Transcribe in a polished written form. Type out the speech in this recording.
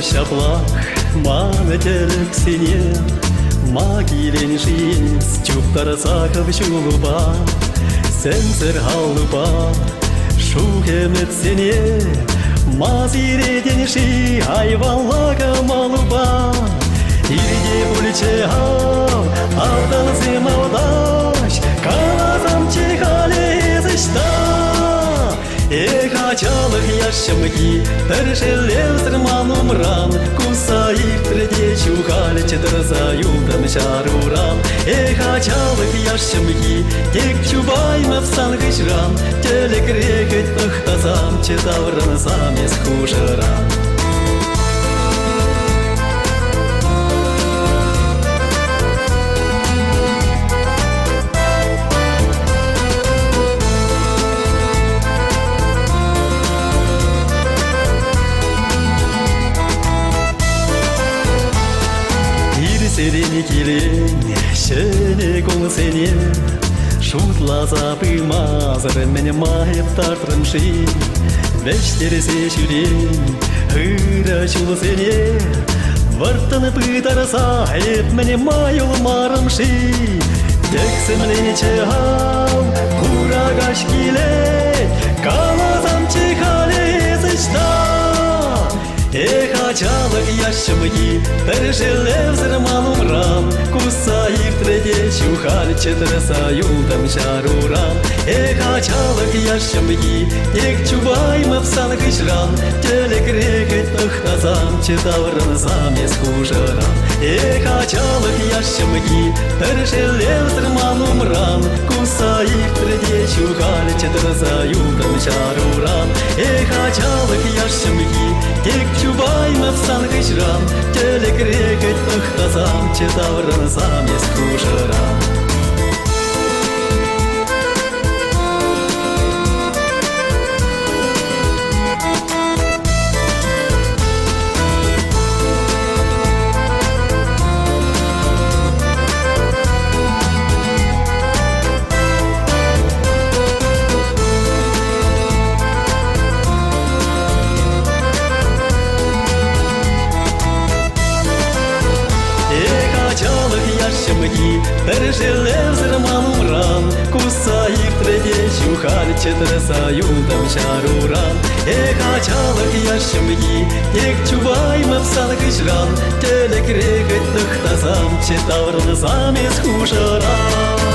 şaplak manetelek seni Magilen жиз чуптарса кавшулуба Сенсер халуба шухемет сене Мазиреден ши айваллага малуба Ирге булче хав авдан зимавдаш Калазам чихале зышта Ехачалых яшмги Першелев зрманумран Кусаих треде чухали Четырзаюдам шаруран Ехачалых яшмги Тек чубайма в сангышран Телек рекать тахтазам Четавран замес хужаран Сирени килен, шене кол сене Шутла запы мазар, меня мает тартрым ши Вечтерсе шүрен, хыра чул сене Вартаны пытарса, эт меня майыл марым ши Тексем ленече хам, курагаш килен Калазам чихале зычта Ехачалых яшмги, першелев зрманумран Кусаих треде чухали четырсаюдам шаруран Ехачалых яшмги, тек чубайма в сангышран Телек рекать тахтазам, четавран замес хужаран Ехачалых яшмги, першелев зрманумран Кусаих треде чухали четырсаюдам шаруран Ехачалых яшмги, тек чубайма в сангышран Телек рекать тахтазам, четавран замес хужаран яшмги, першелев зрманумран Кусаих треде чухали четырсаюдам шаруран Ехачалых яшмги, тек чубайма в сангышран Телек рекать тахтазам, четавран замес хужаран